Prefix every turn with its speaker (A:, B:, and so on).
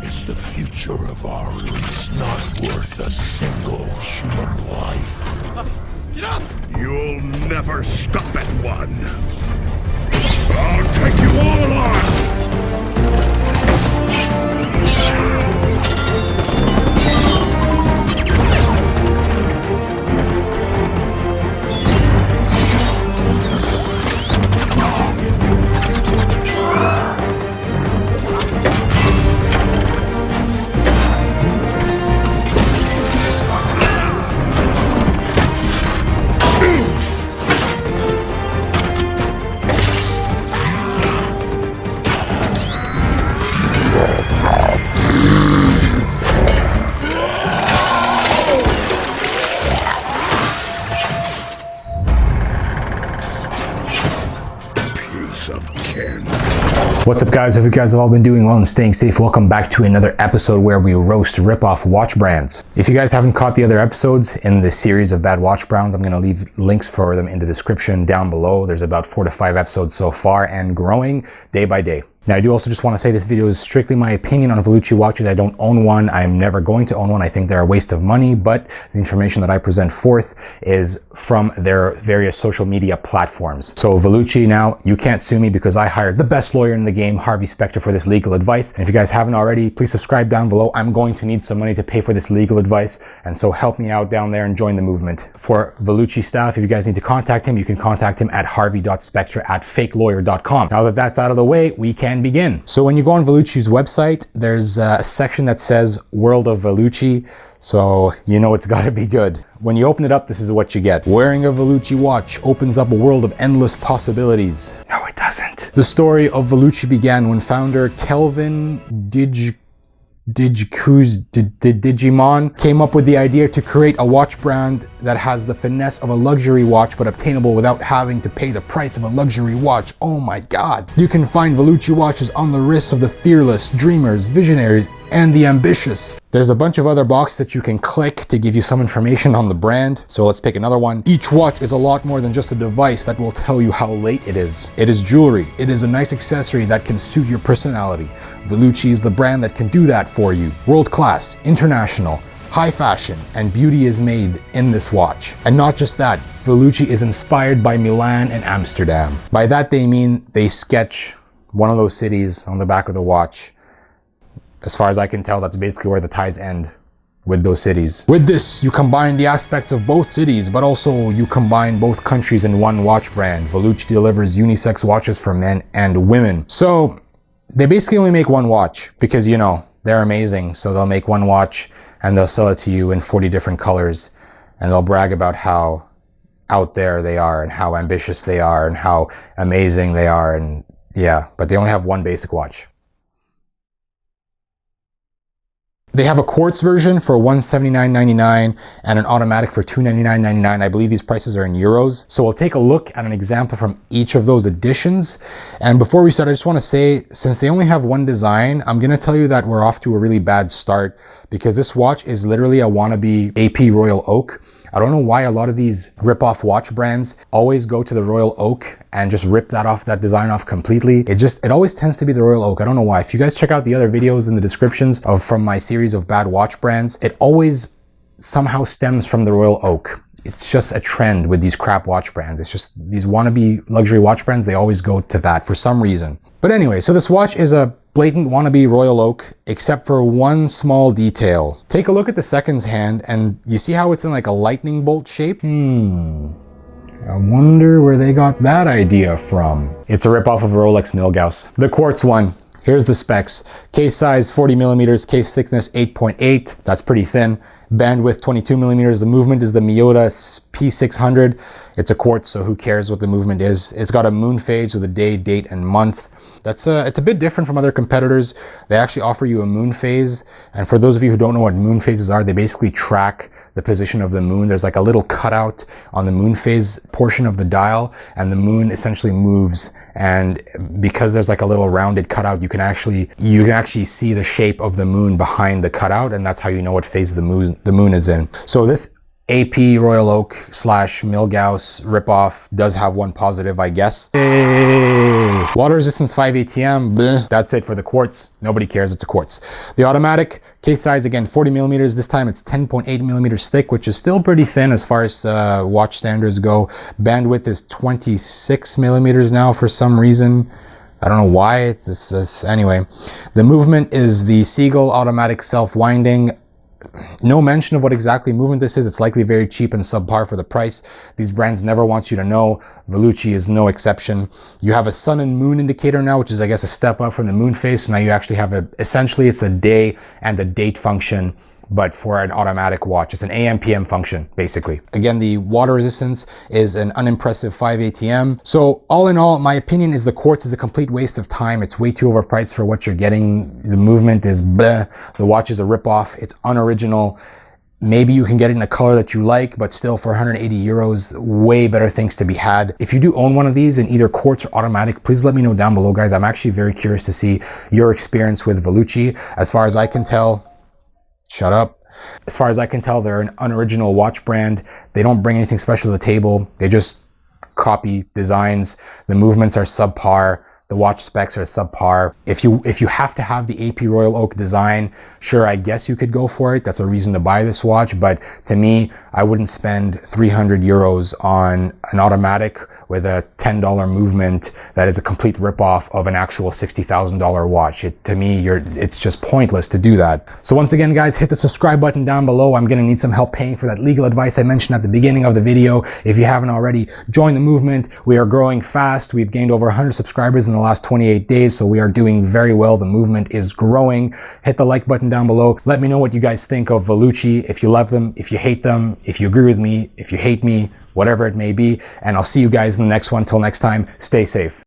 A: Is the future of our race not worth a single human life?
B: Get up!
C: You'll never stop at one. I'll take you all on!
D: What's up, guys? Hope you guys have all been doing well and staying safe. Welcome back to another episode where we roast rip-off watch brands. If you guys haven't caught the other episodes in this series of bad watch brands, I'm going to leave links for them in the description down below. There's about 4 to 5 episodes so far and growing day by day. Now, I do also just want to say this video is strictly my opinion on Valuchi watches. I don't own one. I'm never going to own one. I think they're a waste of money, but the information that I present forth is from their various social media platforms. So Valuchi, now, you can't sue me because I hired the best lawyer in the game, Harvey Specter, for this legal advice. And if you guys haven't already, please subscribe down below. I'm going to need some money to pay for this legal advice. And so help me out down there and join the movement. For Valuchi staff, if you guys need to contact him, you can contact him at harvey.specter@fakelawyer.com. Now that that's out of the way, we can begin. So when you go on Valuchi's website, there's a section that says World of Valuchi, so you know it's got to be good. When you open it up, this is what you get. Wearing a Valuchi watch opens up a world of endless possibilities. No, it doesn't. The story of Valuchi began when founder Kelvin Digimon came up with the idea to create a watch brand that has the finesse of a luxury watch but obtainable without having to pay the price of a luxury watch. Oh my god. You can find Valuchi watches on the wrists of the fearless, dreamers, visionaries, and the ambitious. There's a bunch of other boxes that you can click to give you some information on the brand. So let's pick another one. Each watch is a lot more than just a device that will tell you how late it is. It is jewelry. It is a nice accessory that can suit your personality. Valuchi is the brand that can do that for you. World class, international, high fashion, and beauty is made in this watch. And not just that, Valuchi is inspired by Milan and Amsterdam. By that they mean they sketch one of those cities on the back of the watch. As far as I can tell, that's basically where the ties end with those cities. With this, you combine the aspects of both cities, but also you combine both countries in one watch brand. Valuchi delivers unisex watches for men and women. So they basically only make one watch because, you know, they're amazing. So they'll make one watch and they'll sell it to you in 40 different colors. And they'll brag about how out there they are and how ambitious they are and how amazing they are. And yeah, but they only have one basic watch. They have a quartz version for $179.99 and an automatic for $299.99. I believe these prices are in euros. So we'll take a look at an example from each of those editions. And before we start, I just want to say, since they only have one design, I'm going to tell you that we're off to a really bad start because this watch is literally a wannabe AP Royal Oak. I don't know why a lot of these rip-off watch brands always go to the Royal Oak and just rip that design off completely. It always tends to be the Royal Oak. I don't know why. If you guys check out the other videos in the descriptions from my series of bad watch brands, it always somehow stems from the Royal Oak. It's just a trend with these crap watch brands. It's just these wannabe luxury watch brands, they always go to that for some reason. But anyway, so this watch is a blatant wannabe Royal Oak, except for one small detail. Take a look at the seconds hand and you see how it's in like a lightning bolt shape? I wonder where they got that idea from. It's a ripoff of a Rolex Milgauss. The quartz one. Here's the specs. Case size 40 millimeters, case thickness 8.8. That's pretty thin. Bandwidth 22 millimeters. The movement is the Miyota P600. It's a quartz, so who cares what the movement is. It's got a moon phase with a day, date, and month. It's a bit different from other competitors. They actually offer you a moon phase. And for those of you who don't know what moon phases are, they basically track the position of the moon. There's like a little cutout on the moon phase portion of the dial, and the moon essentially moves. And because there's like a little rounded cutout, you can actually see the shape of the moon behind the cutout, and that's how you know what phase the moon is in. So this AP Royal Oak / Milgauss ripoff does have one positive, I guess. Hey. Water resistance 5 ATM, bleh. That's it for the quartz. Nobody cares, it's a quartz. The automatic, case size again 40 millimeters. This time it's 10.8 millimeters thick, which is still pretty thin as far as watch standards go. Bandwidth is 26 millimeters now for some reason. I don't know why. It's this. Anyway, the movement is the Seagull automatic self-winding. No mention of what exactly movement this is. It's likely very cheap and subpar for the price. These brands never want you to know. Valuchi is no exception. You have a sun and moon indicator now, which is, I guess, a step up from the moon phase. So now you actually have essentially it's a day and a date function, but for an automatic watch. It's an AM PM function, basically. Again, the water resistance is an unimpressive 5 ATM. So all in all, my opinion is the quartz is a complete waste of time. It's way too overpriced for what you're getting. The movement is bleh. The watch is a ripoff. It's unoriginal. Maybe you can get it in a color that you like, but still for 180 euros, way better things to be had. If you do own one of these in either quartz or automatic, please let me know down below, guys. I'm actually very curious to see your experience with Valuchi. As far as I can tell, shut up. As far as I can tell, they're an unoriginal watch brand. They don't bring anything special to the table. They just copy designs. The movements are subpar. The watch specs are subpar. If you have to have the AP Royal Oak design, sure, I guess you could go for it. That's a reason to buy this watch. But to me, I wouldn't spend 300 euros on an automatic with a $10 movement that is a complete ripoff of an actual $60,000 watch. To me, it's just pointless to do that. So once again, guys, hit the subscribe button down below. I'm gonna need some help paying for that legal advice I mentioned at the beginning of the video. If you haven't already, join the movement. We are growing fast. We've gained over 100 subscribers in the last 28 days, so we are doing very well. The movement is growing. Hit the like button down below. Let me know what you guys think of Valuchi, if you love them, if you hate them, if you agree with me, if you hate me, whatever it may be. And I'll see you guys in the next one. Till next time, stay safe.